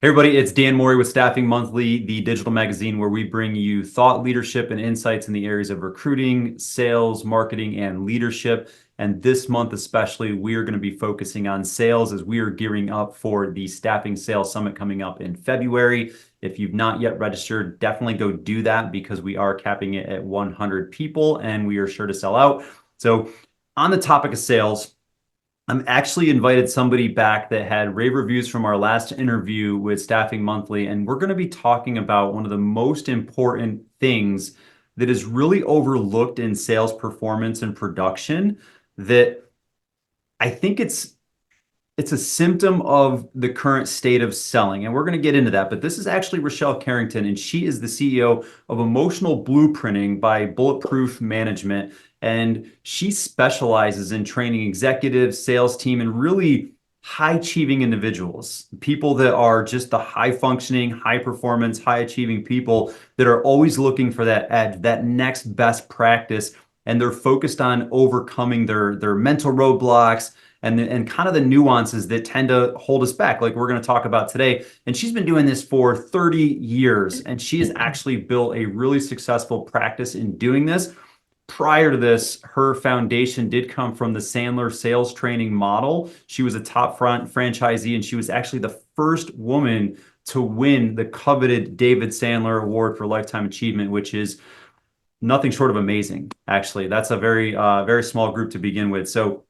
Hey everybody, it's Dan Morey with Staffing Monthly, the digital magazine where we bring you thought leadership and insights in the areas of recruiting, sales, marketing, and leadership. And this month especially, we are going to be focusing on sales as we are gearing up for the Staffing Sales Summit coming up in February. If you've not yet registered, definitely go do that because we are capping it at 100 people and we are sure to sell out. So on the topic of sales, I'm actually invited somebody back that had rave reviews from our last interview with Staffing Monthly, and we're going to be talking about one of the most important things that is really overlooked in sales performance and production that I think it's a symptom of the current state of selling. And we're going to get into that. But this is actually Rochelle Carrington, and she is the CEO of Emotional Blueprinting by Bulletproof Management. And she specializes in training executives, sales team, and really high achieving individuals, people that are just the high functioning, high performance, high achieving people that are always looking for that edge, that next best practice. And they're focused on overcoming their mental roadblocks and kind of the nuances that tend to hold us back, like we're going to talk about today. And she's been doing this for 30 years, and she has actually built a really successful practice in doing this. Prior to this, her foundation did come from the Sandler sales training model. She was a top franchisee, and she was actually the first woman to win the coveted David Sandler Award for Lifetime Achievement, which is nothing short of amazing, actually. That's a very small group to begin with. So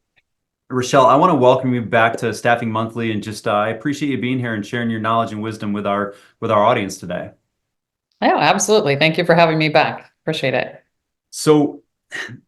Rochelle, I want to welcome you back to Staffing Monthly, and just I appreciate you being here and sharing your knowledge and wisdom with our audience today. Oh, absolutely. Thank you for having me back. Appreciate it. So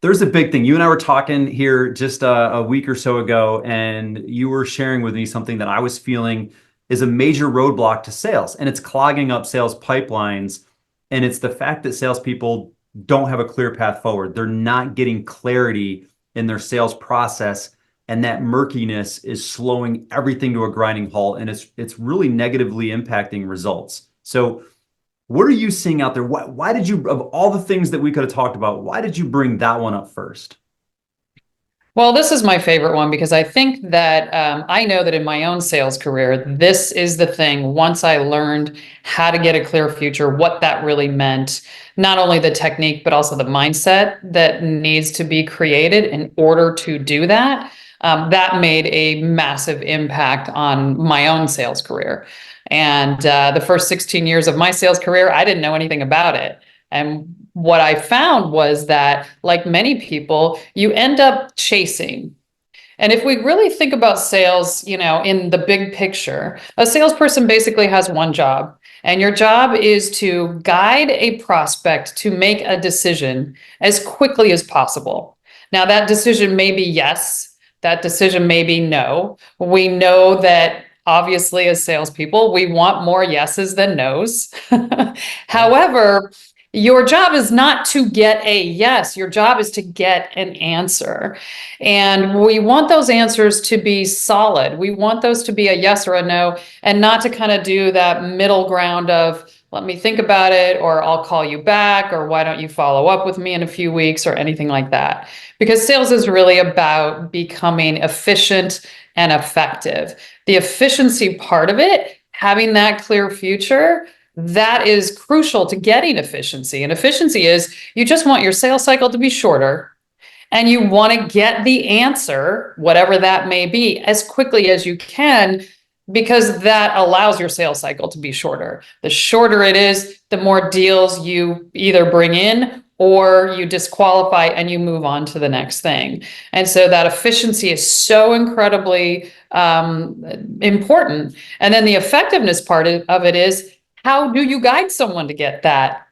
there's a big thing. You and I were talking here just a week or so ago, and you were sharing with me something that I was feeling is a major roadblock to sales, and it's clogging up sales pipelines. And it's the fact that salespeople don't have a clear path forward. They're not getting clarity in their sales process, and that murkiness is slowing everything to a grinding halt, and it's really negatively impacting results. So what are you seeing out there? Why did you, of all the things that we could have talked about, why did you bring that one up first? Well, this is my favorite one because I think that I know that in my own sales career, this is the thing. Once I learned how to get a clear future, what that really meant, not only the technique, but also the mindset that needs to be created in order to do that, that made a massive impact on my own sales career. And the first 16 years of my sales career, I didn't know anything about it. And what I found was that, like many people, you end up chasing. And if we really think about sales, in the big picture, a salesperson basically has one job, and your job is to guide a prospect to make a decision as quickly as possible. Now, that decision may be yes, that decision may be no. We know that obviously, as salespeople, we want more yeses than nos. Yeah. However, your job is not to get a yes, your job is to get an answer. And we want those answers to be solid. We want those to be a yes or a no, and not to kind of do that middle ground of, let me think about it, or I'll call you back, or why don't you follow up with me in a few weeks, or anything like that. Because sales is really about becoming efficient and effective. The efficiency part of it, having that clear future, that is crucial to getting efficiency. And efficiency is you just want your sales cycle to be shorter, and you want to get the answer, whatever that may be, as quickly as you can, because that allows your sales cycle to be shorter. The shorter it is, the more deals you either bring in or you disqualify and you move on to the next thing. And so that efficiency is so incredibly important. And then the effectiveness part of it is, how do you guide someone to get that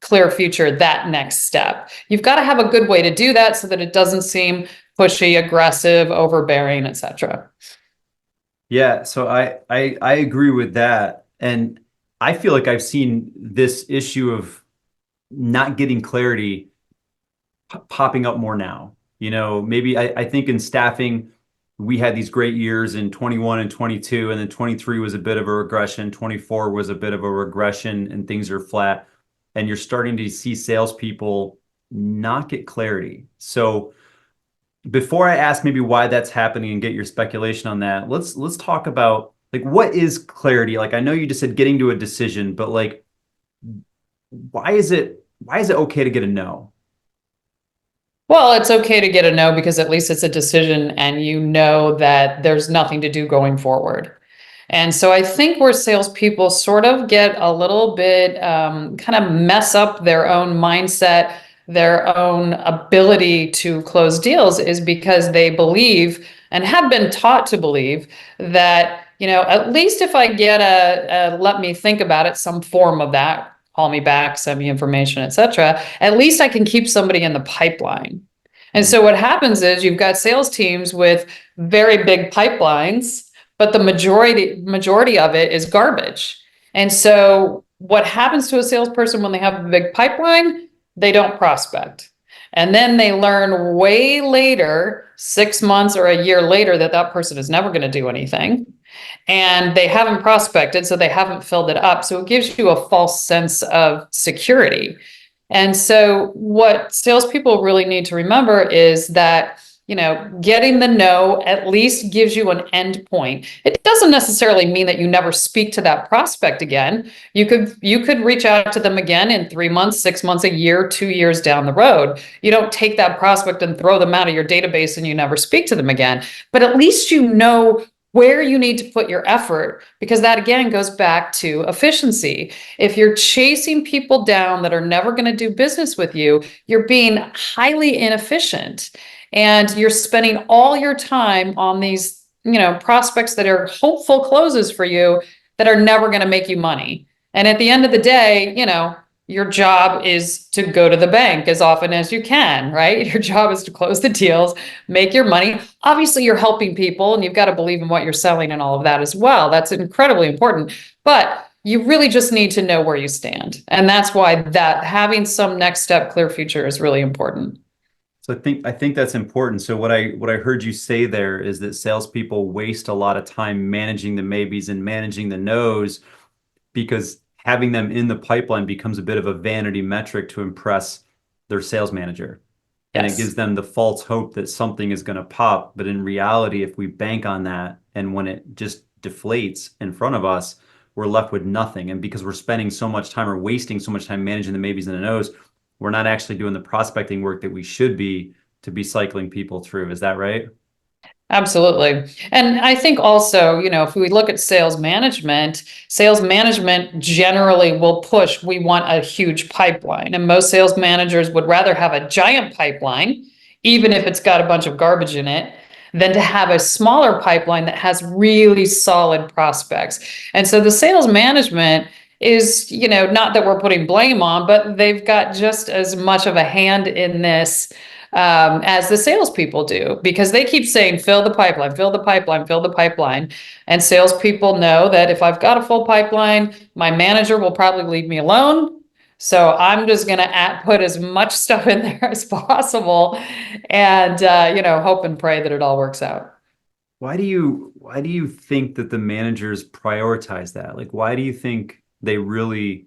clear future, that next step? You've got to have a good way to do that so that it doesn't seem pushy, aggressive, overbearing, etc. Yeah, so I agree with that. And I feel like I've seen this issue of not getting clarity popping up more now. Maybe I think in staffing, we had these great years in 21 and 22, and then 23 was a bit of a regression, 24 was a bit of a regression, and things are flat. And you're starting to see salespeople not get clarity. So before I ask maybe why that's happening and get your speculation on that, let's talk about Like, what is clarity? Like, I know you just said getting to a decision, but like, why is it okay to get a no? Well, it's okay to get a no because at least it's a decision and you know that there's nothing to do going forward. And so I think where salespeople sort of get a little bit kind of mess up their own mindset, their own ability to close deals is because they believe and have been taught to believe that, at least if I get a let me think about it, some form of that, call me back, send me information, etc., at least I can keep somebody in the pipeline. And so what happens is you've got sales teams with very big pipelines, but the majority of it is garbage. And so what happens to a salesperson when they have a big pipeline? They don't prospect. And then they learn way later, 6 months or a year later, that that person is never going to do anything. And they haven't prospected, so they haven't filled it up. So it gives you a false sense of security. And so what salespeople really need to remember is that, getting the no at least gives you an end point. It doesn't necessarily mean that you never speak to that prospect again. You could reach out to them again in 3 months, 6 months, a year, 2 years down the road. You don't take that prospect and throw them out of your database and you never speak to them again. But at least you know where you need to put your effort, because that again goes back to efficiency. If you're chasing people down that are never going to do business with you, you're being highly inefficient and you're spending all your time on these, prospects that are hopeful closes for you that are never going to make you money. And at the end of the day, your job is to go to the bank as often as you can, right? Your job is to close the deals, make your money. Obviously, you're helping people and you've got to believe in what you're selling and all of that as well. That's incredibly important. But you really just need to know where you stand. And that's why that having some next step clear future is really important. So I think that's important. So what I heard you say there is that salespeople waste a lot of time managing the maybes and managing the no's because having them in the pipeline becomes a bit of a vanity metric to impress their sales manager. And it gives Yes. them the false hope that something is going to pop. But in reality, if we bank on that and when it just deflates in front of us, we're left with nothing. And because we're spending so much time or wasting so much time managing the maybes and the no's, we're not actually doing the prospecting work that we should be to be cycling people through. Is that right? Absolutely. And I think also, if we look at sales management generally will push, we want a huge pipeline. And most sales managers would rather have a giant pipeline, even if it's got a bunch of garbage in it, than to have a smaller pipeline that has really solid prospects. And so the sales management is, not that we're putting blame on, but they've got just as much of a hand in this as the salespeople do, because they keep saying, fill the pipeline, fill the pipeline, fill the pipeline. And salespeople know that if I've got a full pipeline, my manager will probably leave me alone. So I'm just going to put as much stuff in there as possible and, hope and pray that it all works out. Why do you think that the managers prioritize that? Like, why do you think they really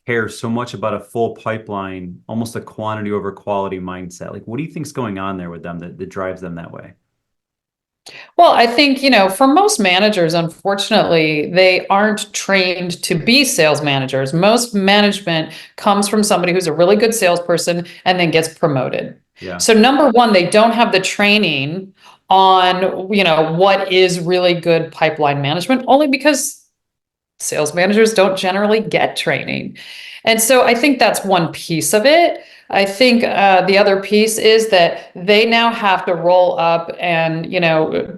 care so much about a full pipeline, almost a quantity over quality mindset? Like, what do you think's going on there with them that drives them that way? Well, I think, for most managers, unfortunately, they aren't trained to be sales managers. Most management comes from somebody who's a really good salesperson and then gets promoted. Yeah. So number one, they don't have the training on, what is really good pipeline management, only because sales managers don't generally get training. And so I think that's one piece of it. I think the other piece is that they now have to roll up and,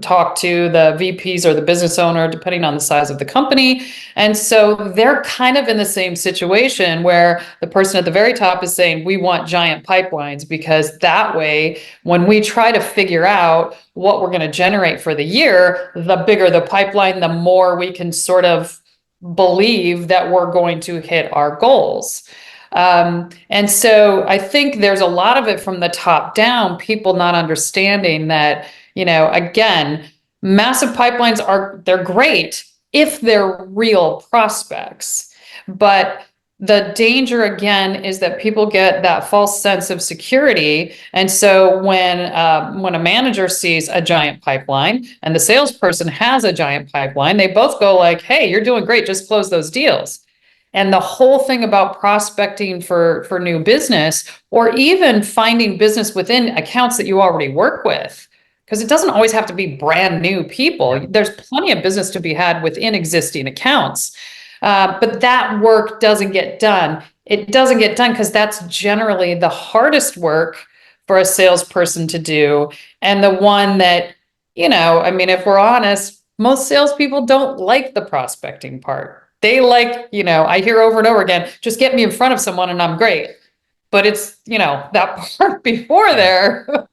talk to the VPs or the business owner, depending on the size of the company. And so they're kind of in the same situation where the person at the very top is saying, we want giant pipelines, because that way, when we try to figure out what we're going to generate for the year, the bigger the pipeline, the more we can sort of believe that we're going to hit our goals. And so I think there's a lot of it from the top down, people not understanding that, again, massive they're great if they're real prospects. But the danger again is that people get that false sense of security. And so when a manager sees a giant pipeline and the salesperson has a giant pipeline, they both go like, hey, you're doing great, just close those deals. And the whole thing about prospecting for new business, or even finding business within accounts that you already work with, because it doesn't always have to be brand new people. There's plenty of business to be had within existing accounts. But that work doesn't get done. It doesn't get done because that's generally the hardest work for a salesperson to do. And the one that, I mean, if we're honest, most salespeople don't like the prospecting part. They like, I hear over and over again, just get me in front of someone and I'm great. But it's, that part before there.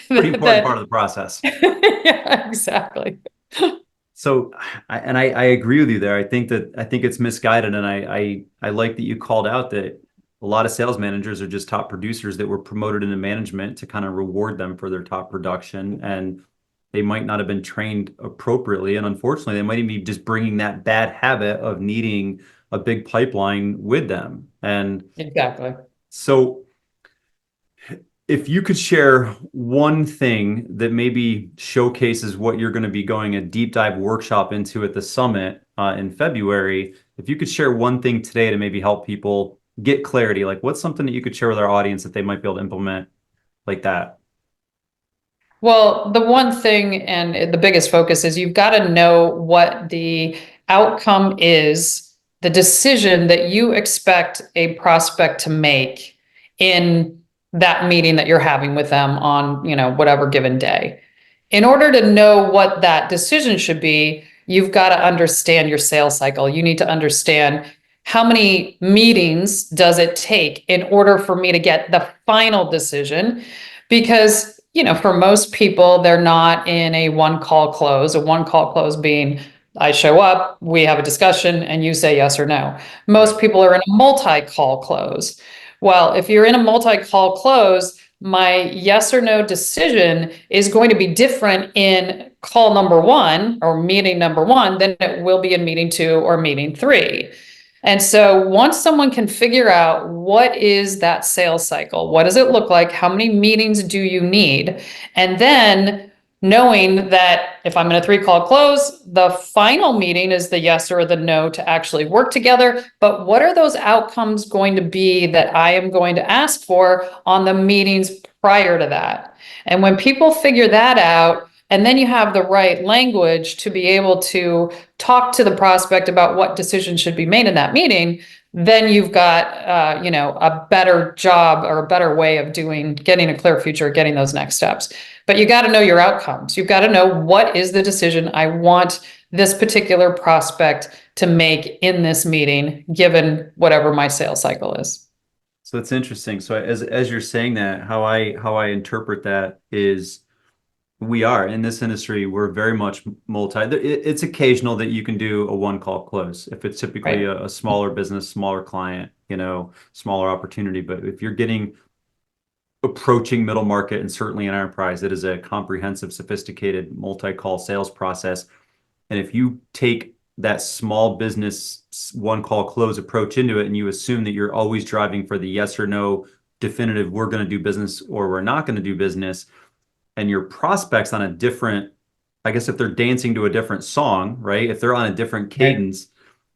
Pretty important part of the process. Yeah, exactly. So, I agree with you there. I think it's misguided, and I like that you called out that a lot of sales managers are just top producers that were promoted into management to kind of reward them for their top production, and they might not have been trained appropriately, and unfortunately, they might even be just bringing that bad habit of needing a big pipeline with them. And exactly. So, if you could share one thing that maybe showcases what you're going to be going a deep dive workshop into at the summit in February, if you could share one thing today to maybe help people get clarity, like what's something that you could share with our audience that they might be able to implement like that? Well, the one thing and the biggest focus is you've got to know what the outcome is, the decision that you expect a prospect to make in that meeting that you're having with them on, whatever given day. In order to know what that decision should be, you've got to understand your sales cycle. You need to understand how many meetings does it take in order for me to get the final decision? Because for most people, they're not in a one call close, being I show up, we have a discussion, and you say yes or no. Most people are in a multi-call close. Well, if you're in a multi-call close, my yes or no decision is going to be different in call number one or meeting number one than it will be in meeting two or meeting three. And so once someone can figure out what is that sales cycle, what does it look like? How many meetings do you need? And then knowing that if I'm in a 3-call close, the final meeting is the yes or the no to actually work together. But what are those outcomes going to be that I am going to ask for on the meetings prior to that? And when people figure that out, and then you have the right language to be able to talk to the prospect about what decision should be made in that meeting, then you've got, a better job or a better way of getting a clear future, getting those next steps. But you got to know your outcomes. You've got to know what is the decision I want this particular prospect to make in this meeting, given whatever my sales cycle is. So that's interesting. So as you're saying that, how I interpret that is, we are in this industry, we're very much it's occasional that you can do a 1-call close if it's typically a smaller business, smaller client, smaller opportunity. But if you're approaching middle market and certainly an enterprise, it is a comprehensive, sophisticated multi-call sales process. And if you take that small business 1-call close approach into it and you assume that you're always driving for the yes or no definitive, we're going to do business or we're not going to do business, and your prospects on a different, I guess if they're dancing to a different song, right? If they're on a different cadence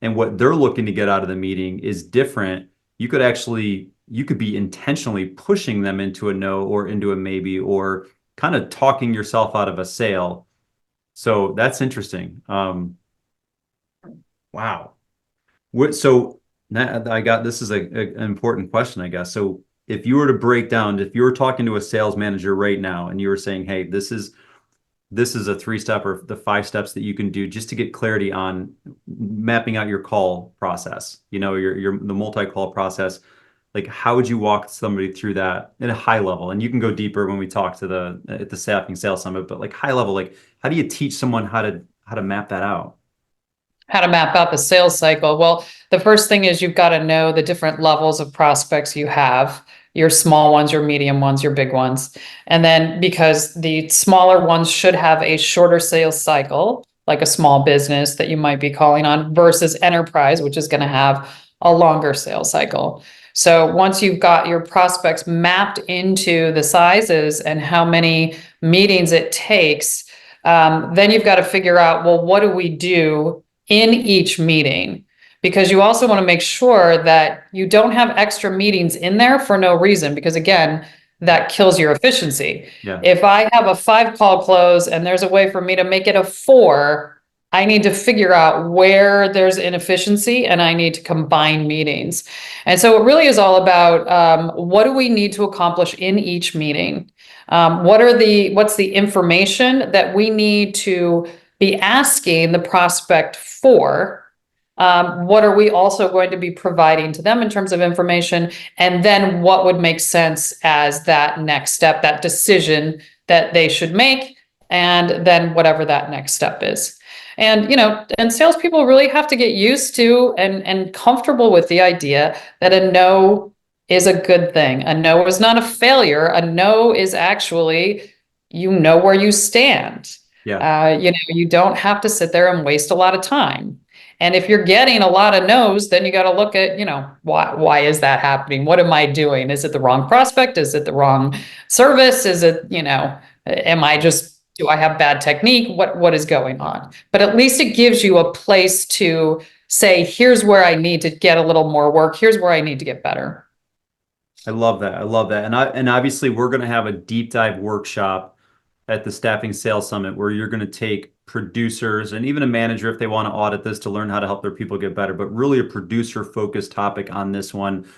and what they're looking to get out of the meeting is different, you could be intentionally pushing them into a no or into a maybe, or kind of talking yourself out of a sale. So that's interesting. Wow. So this is an important question, I guess. So if you were to break down, if you were talking to a sales manager right now and you were saying, hey, this is a 3-step or the 5 steps that you can do just to get clarity on mapping out your call process, the multi-call process, like how would you walk somebody through that at a high level? And you can go deeper when we talk at the Staffing Sales Summit, but like high level, like how do you teach someone how to map that out? How to map out the sales cycle? Well, the first thing is you've got to know the different levels of prospects you have, your small ones, your medium ones, your big ones. And then because the smaller ones should have a shorter sales cycle, like a small business that you might be calling on, versus enterprise, which is going to have a longer sales cycle. So once you've got your prospects mapped into the sizes and how many meetings it takes, then you've got to figure out, well, what do we do in each meeting? Because you also want to make sure that you don't have extra meetings in there for no reason, because again, that kills your efficiency. Yeah. If I have a 5 call close and there's a way for me to make it a 4, I need to figure out where there's inefficiency and I need to combine meetings. And so it really is all about what do we need to accomplish in each meeting? What's the information that we need to be asking the prospect for? What are we also going to be providing to them in terms of information? And then what would make sense as that next step, that decision that they should make, and then whatever that next step is. And, and salespeople really have to get used to and comfortable with the idea that a no is a good thing. A no is not a failure. A no is actually, where you stand. Yeah. You don't have to sit there and waste a lot of time. And if you're getting a lot of no's, then you got to look at, why is that happening? What am I doing? Is it the wrong prospect? Is it the wrong service? Is it, do I have bad technique? What is going on? But at least it gives you a place to say, here's where I need to get a little more work. Here's where I need to get better. I love that. I love that. And obviously we're going to have a deep dive workshop at the Staffing Sales Summit where you're going to take producers and even a manager if they want to audit this to learn how to help their people get better, but really a producer focused topic on this one.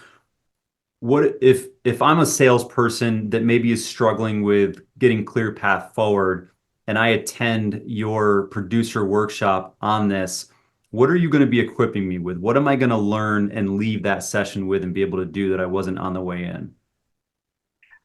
What if I'm a salesperson that maybe is struggling with getting clear path forward and I attend your producer workshop on this, what are you going to be equipping me with? What am I going to learn and leave that session with and be able to do that I wasn't on the way in?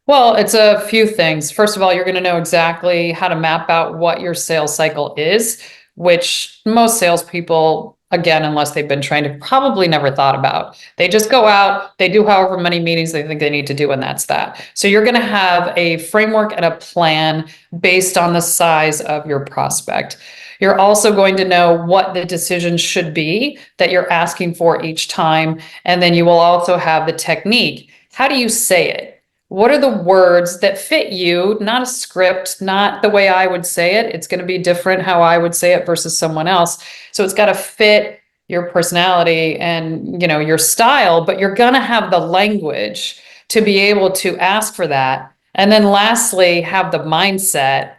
Well, it's a few things. First of all, you're going to know exactly how to map out what your sales cycle is, which most salespeople, again, unless they've been trained, have probably never thought about. They just go out, they do however many meetings they think they need to do, and that's that. So you're going to have a framework and a plan based on the size of your prospect. You're also going to know what the decision should be that you're asking for each time. And then you will also have the technique. How do you say it? What are the words that fit you? Not a script, not the way I would say it. It's going to be different how I would say it versus someone else. So it's got to fit your personality and, your style, but you're going to have the language to be able to ask for that. And then lastly, have the mindset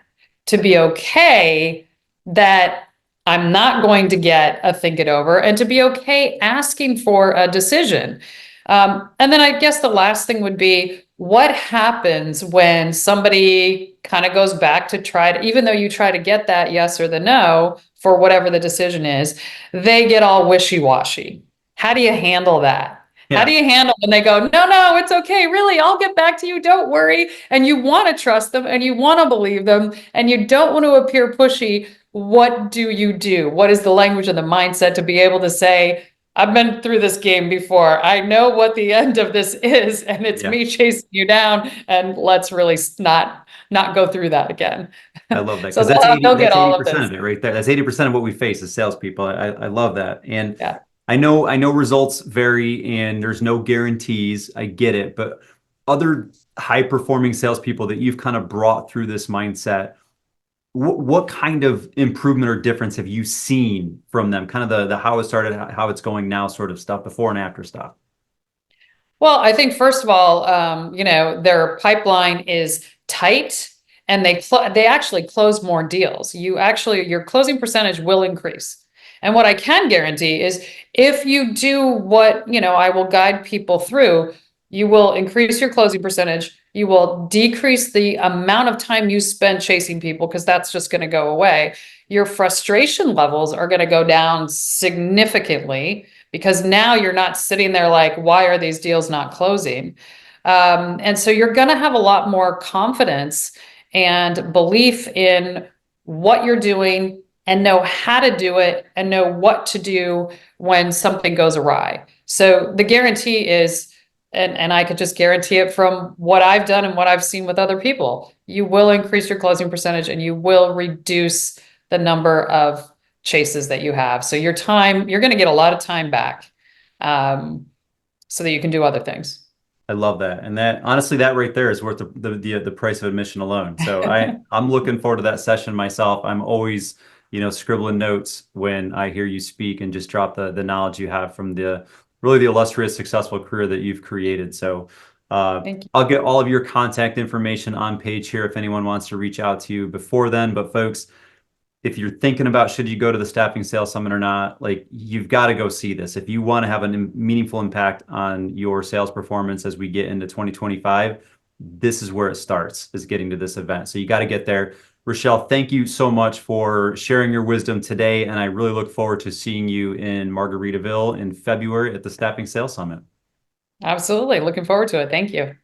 to be okay that I'm not going to get a think it over and to be okay asking for a decision. And then I guess the last thing would be, what happens when somebody kind of goes back to even though you try to get that yes or the no for whatever the decision is, they get all wishy-washy. How do you handle that? Yeah. How do you handle when they go, no, it's okay, really, I'll get back to you, don't worry. And you want to trust them and you want to believe them and you don't want to appear pushy. What do you do? What is the language and the mindset to be able to say, I've been through this game before. I know what the end of this is, and it's me chasing you down. And let's really not go through that again. I love that, So because that's 80% of it right there. That's 80% of what we face as salespeople. I love that, and I know results vary, and there's no guarantees. I get it, but other high performing salespeople that you've kind of brought through this mindset, what kind of improvement or difference have you seen from them? Kind of the how it started, how it's going now sort of stuff, before and after stuff. Well, I think first of all, their pipeline is tight and they actually close more deals. Your closing percentage will increase. And what I can guarantee is if you do what, I will guide people through, you will increase your closing percentage. You will decrease the amount of time you spend chasing people because that's just going to go away. Your frustration levels are going to go down significantly because now you're not sitting there like, why are these deals not closing? And so you're going to have a lot more confidence and belief in what you're doing and know how to do it and know what to do when something goes awry. So the guarantee is, and I could just guarantee it from what I've done and what I've seen with other people, you will increase your closing percentage and you will reduce the number of chases that you have. So your time, you're going to get a lot of time back. so that you can do other things. I love that. And that honestly, that right there is worth the price of admission alone. So I'm looking forward to that session myself. I'm always, scribbling notes when I hear you speak and just drop the knowledge you have from the really the illustrious, successful career that you've created. So Thank you. I'll get all of your contact information on page here if anyone wants to reach out to you before then. But folks, if you're thinking about should you go to the Staffing Sales Summit or not, like you've got to go see this. If you want to have a meaningful impact on your sales performance as we get into 2025, this is where it starts, is getting to this event. So you got to get there. Rochelle, thank you so much for sharing your wisdom today. And I really look forward to seeing you in Margaritaville in February at the Staffing Sales Summit. Absolutely. Looking forward to it. Thank you.